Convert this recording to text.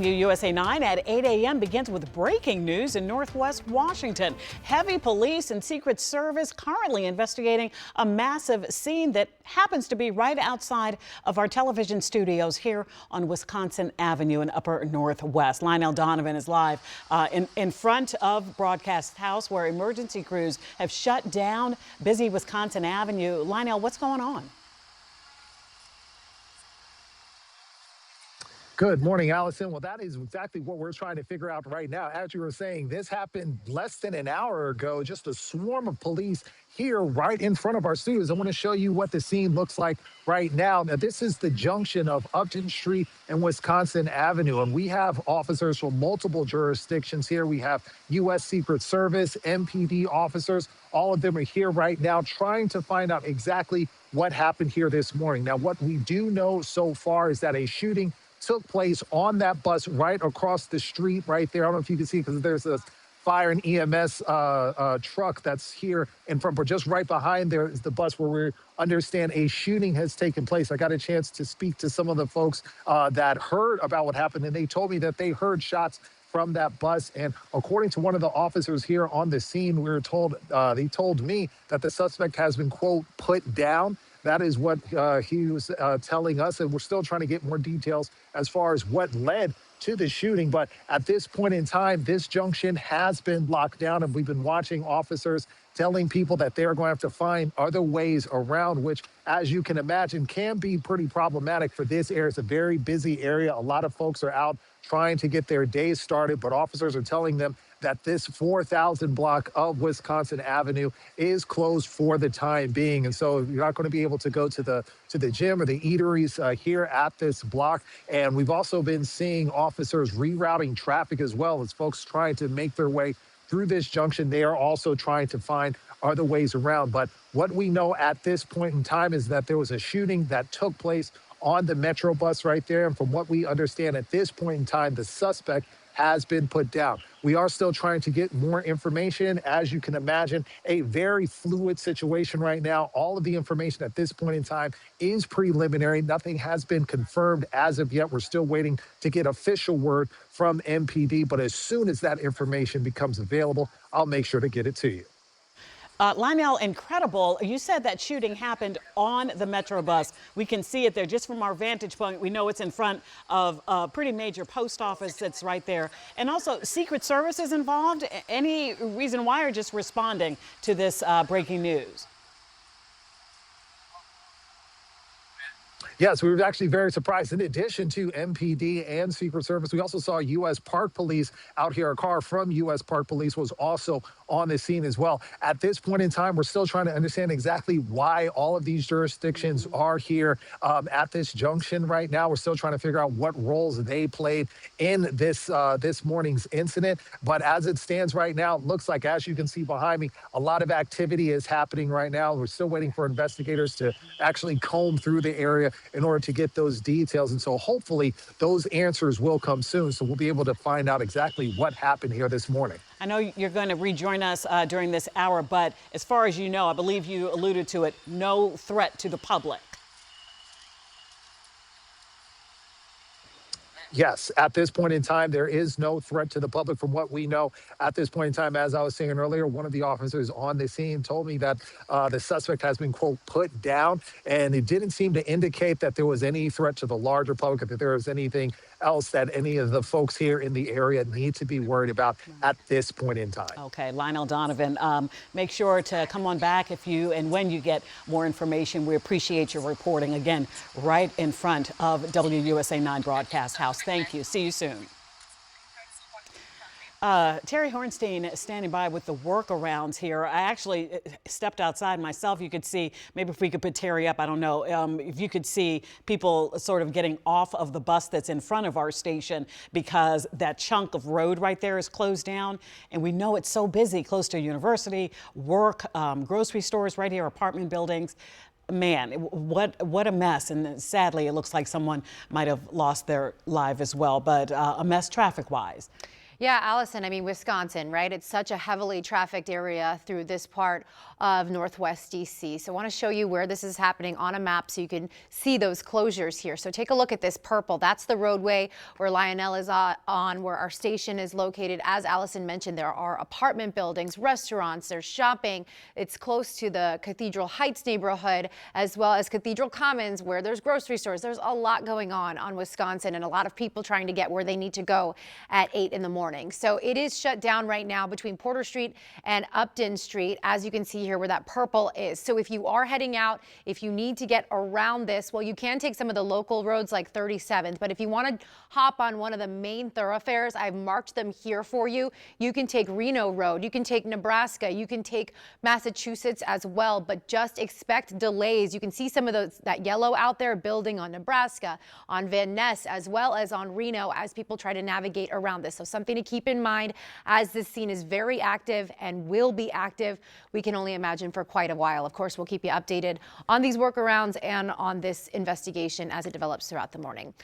WUSA9 at 8 a.m. begins with breaking news in Northwest Washington. Heavy police and Secret Service currently investigating a massive scene that happens to be right outside of our television studios here on Wisconsin Avenue in Upper Northwest. Lionel Donovan is live in front of Broadcast House, where emergency crews have shut down busy Wisconsin Avenue. Lionel, what's going on? Good morning, Allison. Well, that is exactly what we're trying to figure out right now. As you were saying, this happened less than an hour ago. Just a swarm of police here right in front of our studios. I want to show you what the scene looks like right now. Now, this is the junction of Upton Street and Wisconsin Avenue, and we have officers from multiple jurisdictions here. We have U.S. Secret Service, MPD officers. All of them are here right now trying to find out exactly what happened here this morning. Now, what we do know so far is that a shooting took place on that bus right across the street right there. I don't know if you can see because there's a fire and EMS truck that's here in front, but just right behind there is the bus where we understand a shooting has taken place. I got a chance to speak to some of the folks that heard about what happened, and they told me that they heard shots from that bus. And according to one of the officers here on the scene, we were told, they told me that the suspect has been, quote, put down. That is what he was telling us, and we're still trying to get more details as far as what led to the shooting. But at this point in time, this junction has been locked down, and we've been watching officers telling people that they're going to have to find other ways around, which, as you can imagine, can be pretty problematic for this area. It's a very busy area. A lot of folks are out trying to get their days started, but officers are telling them that this 4,000 block of Wisconsin Avenue is closed for the time being. And so you're not going to be able to go to the gym or the eateries here at this block. And we've also been seeing officers rerouting traffic as well as folks trying to make their way through this junction. They are also trying to find other ways around. But what we know at this point in time is that there was a shooting that took place on the Metro bus right there. And from what we understand at this point in time, the suspect has been put down. We are still trying to get more information. As you can imagine, a very fluid situation right now. All of the information at this point in time is preliminary. Nothing has been confirmed as of yet. We're still waiting to get official word from MPD, but as soon as that information becomes available, I'll make sure to get it to you. Lionel, incredible. You said that shooting happened on the Metro bus. We can see it there just from our vantage point. We know it's in front of a pretty major post office that's right there. And also, Secret Service is involved. Any reason why, or just responding to this breaking news? Yes, we were actually very surprised. In addition to MPD and Secret Service, we also saw U.S. Park Police out here. A car from U.S. Park Police was also on the scene as well. At this point in time, we're still trying to understand exactly why all of these jurisdictions are here at this junction right now. We're still trying to figure out what roles they played in this this morning's incident. But as it stands right now, it looks like, as you can see behind me, a lot of activity is happening right now. We're still waiting for investigators to actually comb through the area in order to get those details. And so hopefully those answers will come soon. So we'll be able to find out exactly what happened here this morning. I know you're going to rejoin us during this hour, but as far as you know, I believe you alluded to it, no threat to the public. Yes, at this point in time, there is no threat to the public from what we know. At this point in time, as I was saying earlier, one of the officers on the scene told me that the suspect has been, quote, put down, and it didn't seem to indicate that there was any threat to the larger public, that there was anything else that any of the folks here in the area need to be worried about at this point in time. Okay, Lionel Donovan, make sure to come on back if you and when you get more information. We appreciate your reporting, again, right in front of WUSA9 Broadcast House. Thank you. See you soon. Terry Hornstein standing by with the workarounds here. I actually stepped outside myself. You could see, maybe if we could put Terry up, I don't know, if you could see people sort of getting off of the bus that's in front of our station because that chunk of road right there is closed down. And we know it's so busy close to a university, work, grocery stores right here, apartment buildings. Man, what a mess. And sadly, it looks like someone might have lost their life as well, but a mess traffic-wise. Yeah, Allison, I mean, Wisconsin, right? It's such a heavily trafficked area through this part of Northwest DC. So I want to show you where this is happening on a map so you can see those closures here. So take a look at this purple. That's the roadway where Lionel is on, where our station is located. As Allison mentioned, there are apartment buildings, restaurants, there's shopping. It's close to the Cathedral Heights neighborhood, as well as Cathedral Commons, where there's grocery stores. There's a lot going on Wisconsin, and a lot of people trying to get where they need to go at 8 in the morning. So it is shut down right now between Porter Street and Upton Street, as you can see here where that purple is. So if you are heading out, if you need to get around this, well, you can take some of the local roads like 37th, but if you want to hop on one of the main thoroughfares, I've marked them here for you. You can take Reno Road, you can take Nebraska, you can take Massachusetts as well, but just expect delays. You can see some of that yellow out there building on Nebraska, on Van Ness, as well as on Reno, as people try to navigate around this. So something to keep in mind, as this scene is very active and will be active, we can only imagine, for quite a while. Of course, we'll keep you updated on these workarounds and on this investigation as it develops throughout the morning.